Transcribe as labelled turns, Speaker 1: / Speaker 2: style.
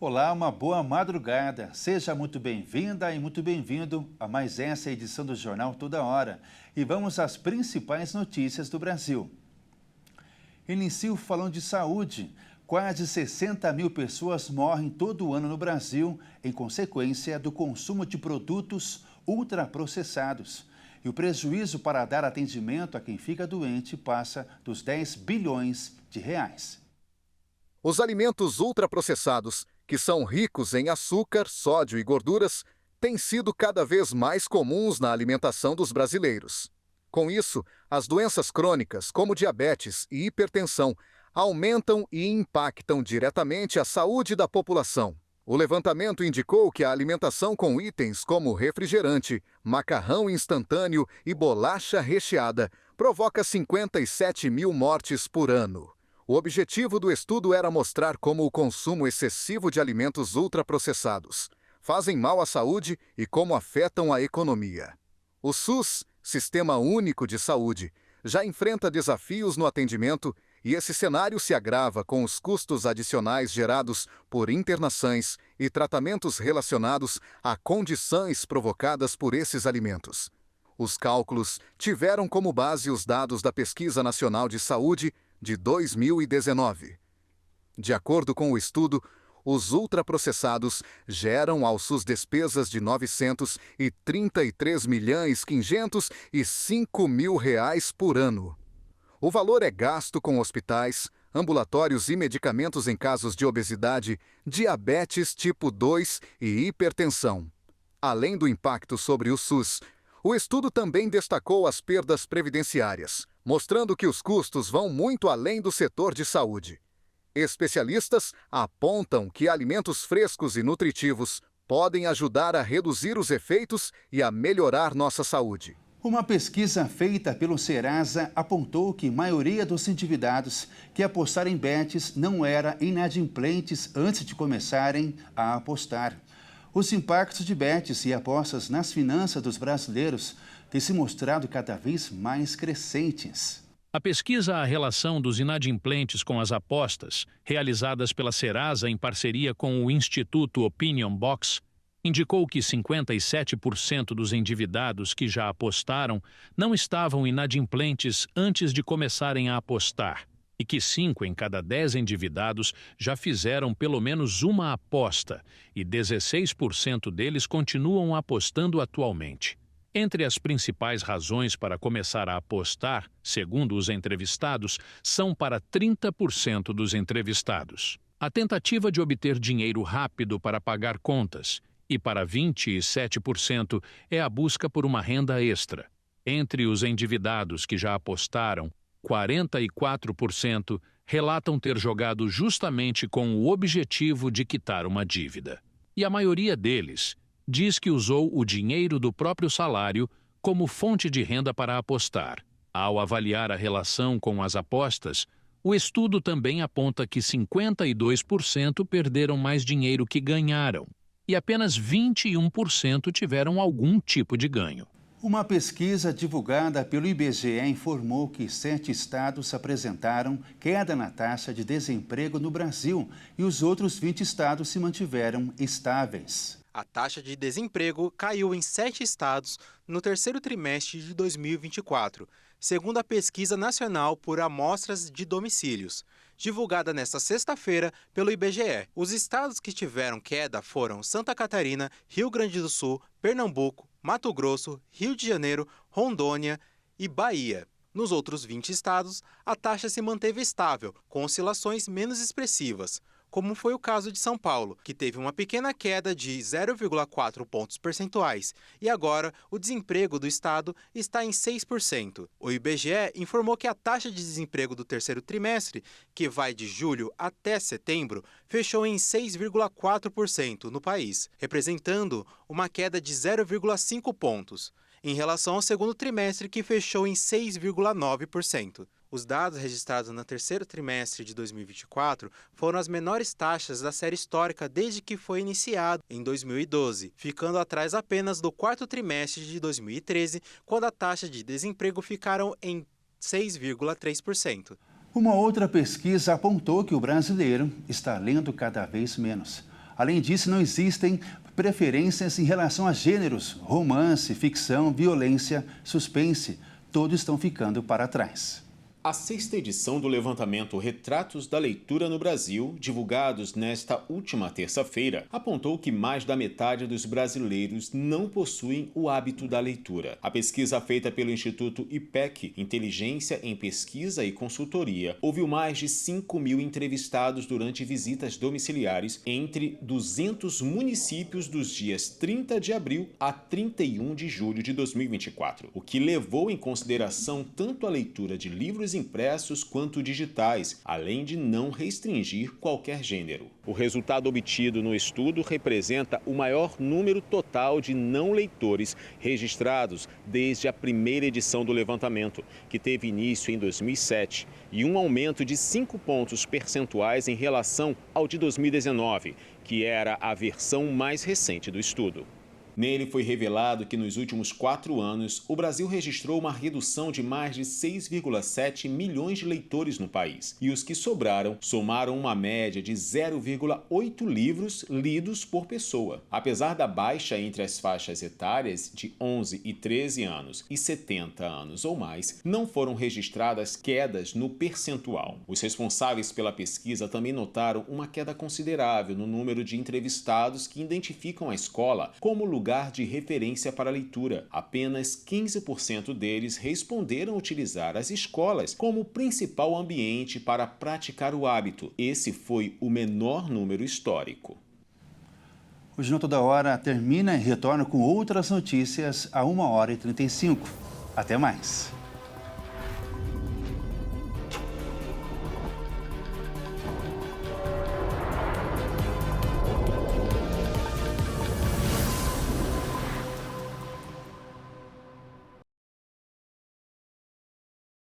Speaker 1: Olá, uma boa madrugada. Seja muito bem-vinda e muito bem-vindo a mais essa edição do Jornal Toda Hora. E vamos às principais notícias do Brasil. Inicio falando de saúde. Quase 60 mil pessoas morrem todo ano no Brasil em consequência do consumo de produtos ultraprocessados. E o prejuízo para dar atendimento a quem fica doente passa dos 10 bilhões de reais.
Speaker 2: Os alimentos ultraprocessados, que são ricos em açúcar, sódio e gorduras, têm sido cada vez mais comuns na alimentação dos brasileiros. Com isso, as doenças crônicas, como diabetes e hipertensão, aumentam e impactam diretamente a saúde da população. O levantamento indicou que a alimentação com itens como refrigerante, macarrão instantâneo e bolacha recheada provoca 57 mil mortes por ano. O objetivo do estudo era mostrar como o consumo excessivo de alimentos ultraprocessados fazem mal à saúde e como afetam a economia. O SUS, Sistema Único de Saúde, já enfrenta desafios no atendimento e esse cenário se agrava com os custos adicionais gerados por internações e tratamentos relacionados a condições provocadas por esses alimentos. Os cálculos tiveram como base os dados da Pesquisa Nacional de Saúde de 2019. De acordo com o estudo, os ultraprocessados geram ao SUS despesas de R$ 933.505 mil por ano. O valor é gasto com hospitais, ambulatórios e medicamentos em casos de obesidade, diabetes tipo 2 e hipertensão. Além do impacto sobre o SUS, o estudo também destacou as perdas previdenciárias, mostrando que os custos vão muito além do setor de saúde. Especialistas apontam que alimentos frescos e nutritivos podem ajudar a reduzir os efeitos e a melhorar nossa saúde.
Speaker 1: Uma pesquisa feita pelo Serasa apontou que a maioria dos endividados que apostaram em bets não eram inadimplentes antes de começarem a apostar. Os impactos de bets e apostas nas finanças dos brasileiros têm se mostrado cada vez mais crescentes.
Speaker 3: A pesquisa A Relação dos Inadimplentes com as Apostas, realizadas pela Serasa em parceria com o Instituto Opinion Box, indicou que 57% dos endividados que já apostaram não estavam inadimplentes antes de começarem a apostar e que 5 em cada 10 endividados já fizeram pelo menos uma aposta e 16% deles continuam apostando atualmente. Entre as principais razões para começar a apostar, segundo os entrevistados, são para 30% dos entrevistados a tentativa de obter dinheiro rápido para pagar contas, e para 27% é a busca por uma renda extra. Entre os endividados que já apostaram, 44% relatam ter jogado justamente com o objetivo de quitar uma dívida. E a maioria deles diz que usou o dinheiro do próprio salário como fonte de renda para apostar. Ao avaliar a relação com as apostas, o estudo também aponta que 52% perderam mais dinheiro que ganharam e apenas 21% tiveram algum tipo de ganho.
Speaker 1: Uma pesquisa divulgada pelo IBGE informou que 7 estados apresentaram queda na taxa de desemprego no Brasil e os outros 20 estados se mantiveram estáveis.
Speaker 4: A taxa de desemprego caiu em 7 estados no terceiro trimestre de 2024, segundo a Pesquisa Nacional por Amostras de Domicílios, divulgada nesta sexta-feira pelo IBGE. Os estados que tiveram queda foram Santa Catarina, Rio Grande do Sul, Pernambuco, Mato Grosso, Rio de Janeiro, Rondônia e Bahia. Nos outros 20 estados, a taxa se manteve estável, com oscilações menos expressivas, como foi o caso de São Paulo, que teve uma pequena queda de 0,4 pontos percentuais, e agora o desemprego do estado está em 6%. O IBGE informou que a taxa de desemprego do terceiro trimestre, que vai de julho até setembro, fechou em 6,4% no país, representando uma queda de 0,5 pontos, em relação ao segundo trimestre, que fechou em 6,9%. Os dados registrados no terceiro trimestre de 2024 foram as menores taxas da série histórica desde que foi iniciado em 2012, ficando atrás apenas do quarto trimestre de 2013, quando a taxa de desemprego ficaram em 6,3%.
Speaker 1: Uma outra pesquisa apontou que o brasileiro está lendo cada vez menos. Além disso, não existem preferências em relação a gêneros, romance, ficção, violência, suspense. Todos estão ficando para trás.
Speaker 5: A 6ª edição do levantamento Retratos da Leitura no Brasil, divulgados nesta última terça-feira, apontou que mais da metade dos brasileiros não possuem o hábito da leitura. A pesquisa feita pelo Instituto IPEC, Inteligência em Pesquisa e Consultoria, ouviu mais de 5.000 entrevistados durante visitas domiciliares entre 200 municípios dos dias 30 de abril a 31 de julho de 2024, o que levou em consideração tanto a leitura de livros impressos quanto digitais, além de não restringir qualquer gênero. O resultado obtido no estudo representa o maior número total de não leitores registrados desde a primeira edição do levantamento, que teve início em 2007, e um aumento de 5 pontos percentuais em relação ao de 2019, que era a versão mais recente do estudo. Nele foi revelado que nos últimos 4 anos, o Brasil registrou uma redução de mais de 6,7 milhões de leitores no país. E os que sobraram somaram uma média de 0,8 livros lidos por pessoa. Apesar da baixa entre as faixas etárias de 11 e 13 anos e 70 anos ou mais, não foram registradas quedas no percentual. Os responsáveis pela pesquisa também notaram uma queda considerável no número de entrevistados que identificam a escola como lugar de referência para a leitura. Apenas 15% deles responderam utilizar as escolas como principal ambiente para praticar o hábito. Esse foi o menor número histórico.
Speaker 1: O Jornal Toda Hora termina e retorna com outras notícias a 1h35. Até mais.